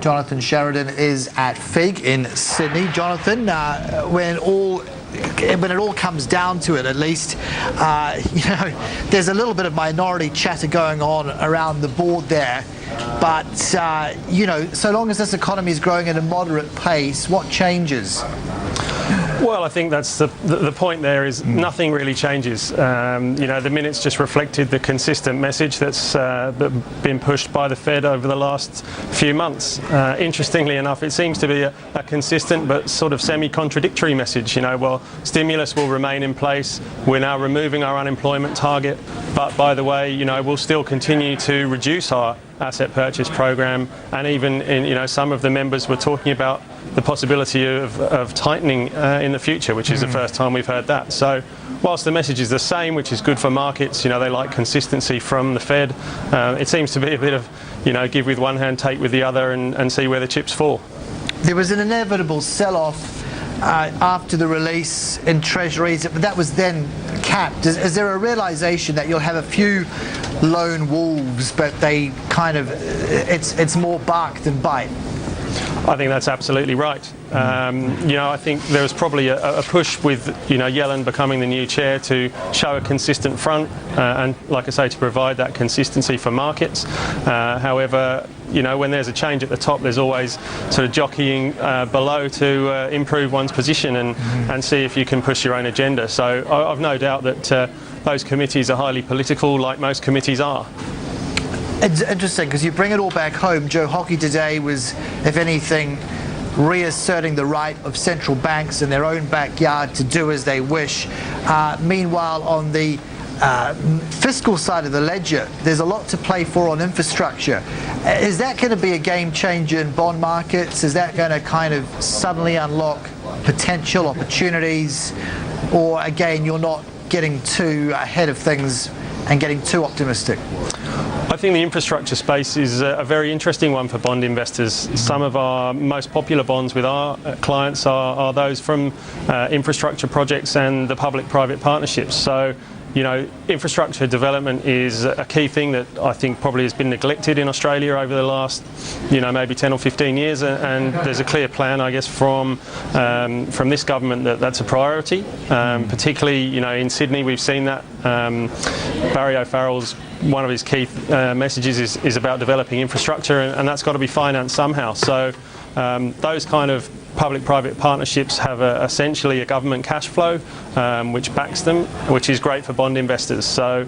Jonathan Sheridan is at FIIG in Sydney. Jonathan, when it all comes down to it, at least, there's a little bit of minority chatter going on around the board there. But, so long as this economy is growing at a moderate pace, what changes? Well, I think that's the point there is nothing really changes. The minutes just reflected the consistent message that's been pushed by the Fed over the last few months. Interestingly enough, it seems to be a consistent but sort of semi-contradictory message. Stimulus will remain in place. We're now removing our unemployment target. But by the way, we'll still continue to reduce our asset purchase program, and even some of the members were talking about the possibility of tightening in the future, which is the first time we've heard that. So whilst the message is the same, which is good for markets, they like consistency from the Fed, it seems to be a bit of give with one hand, take with the other, and see where the chips fall. There was an inevitable sell-off after the release in Treasuries, but that was then capped. Is there a realization that you'll have a few lone wolves, but they kind of, it's more bark than bite? I think that's absolutely right. I think there was probably a push with Yellen becoming the new chair to show a consistent front and, like I say, to provide that consistency for markets. However, when there's a change at the top, there's always sort of jockeying below to improve one's position and see if you can push your own agenda. So I've no doubt that those committees are highly political, like most committees are. It's interesting because you bring it all back home. Joe Hockey today was, if anything, reasserting the right of central banks in their own backyard to do as they wish. Meanwhile, on the fiscal side of the ledger, there's a lot to play for on infrastructure. Is that going to be a game changer in bond markets? Is that going to kind of suddenly unlock potential opportunities? Or again, you're not getting too ahead of things and getting too optimistic? I think the infrastructure space is a very interesting one for bond investors. Some of our most popular bonds with our clients are those from infrastructure projects and the public-private partnerships. So, infrastructure development is a key thing that I think probably has been neglected in Australia over the last, maybe 10 or 15 years. And there's a clear plan, I guess, from this government that's a priority. Particularly, in Sydney, we've seen that. Barry O'Farrell's one of his key messages is about developing infrastructure, and that's got to be financed somehow. So those kind of public-private partnerships have essentially a government cash flow which backs them, which is great for bond investors. So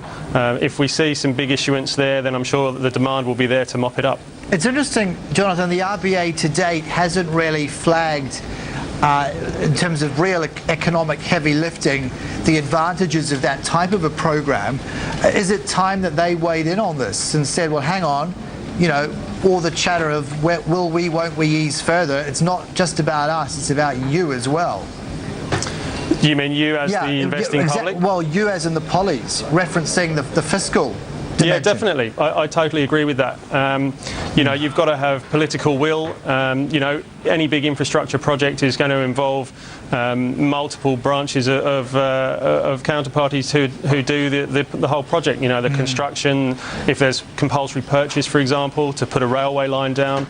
if we see some big issuance there, then I'm sure that the demand will be there to mop it up. It's interesting, Jonathan, the RBA to date hasn't really flagged in terms of real economic heavy lifting, the advantages of that type of a program. Is it time that they weighed in on this and said, well, hang on, all the chatter of will we, won't we ease further, it's not just about us, it's about you as well. You mean you as the investing public? Well, you as in the pollies, referencing the fiscal dimension. Yeah, definitely. I totally agree with that. You've got to have political will. Any big infrastructure project is going to involve multiple branches of counterparties who do the whole project. The construction, if there's compulsory purchase, for example, to put a railway line down,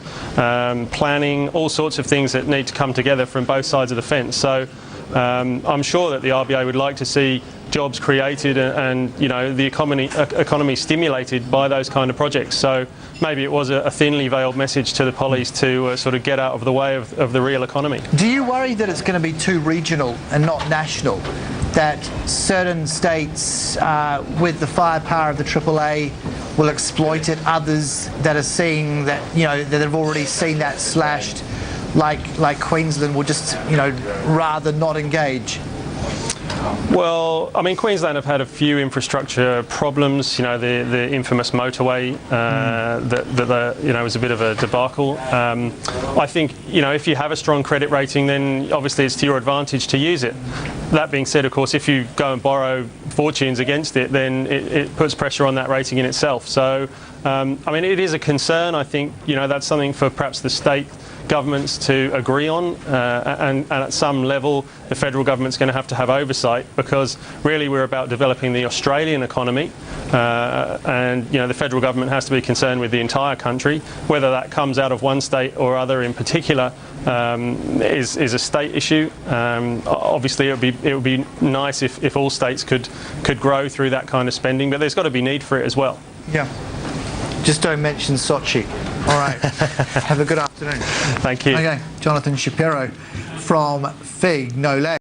planning, all sorts of things that need to come together from both sides of the fence. So I'm sure that the RBA would like to see jobs created and the economy stimulated by those kind of projects. So maybe it was a thinly veiled message to the pollies to sort of get out of the way of the real economy. Do you worry that it's going to be too regional and not national? That certain states with the firepower of the AAA will exploit it, others that are seeing that, that have already seen that slashed, like Queensland, will just, rather not engage? Well, I mean, Queensland have had a few infrastructure problems. The infamous motorway that was a bit of a debacle. I think if you have a strong credit rating, then obviously it's to your advantage to use it. That being said, of course, if you go and borrow fortunes against it, then it puts pressure on that rating in itself. So I mean, it is a concern. I think, you know, that's something for perhaps the state governments to agree on, and at some level the federal government's going to have oversight, because really we're about developing the Australian economy, and you know, the federal government has to be concerned with the entire country. Whether that comes out of one state or other in particular is a state issue. Obviously it would be nice if all states could grow through that kind of spending, but there's got to be need for it as well. Yeah. Just don't mention Sochi. All right. Have a good afternoon. Thank you. Okay, Jonathan Shapiro from FIIG, no less.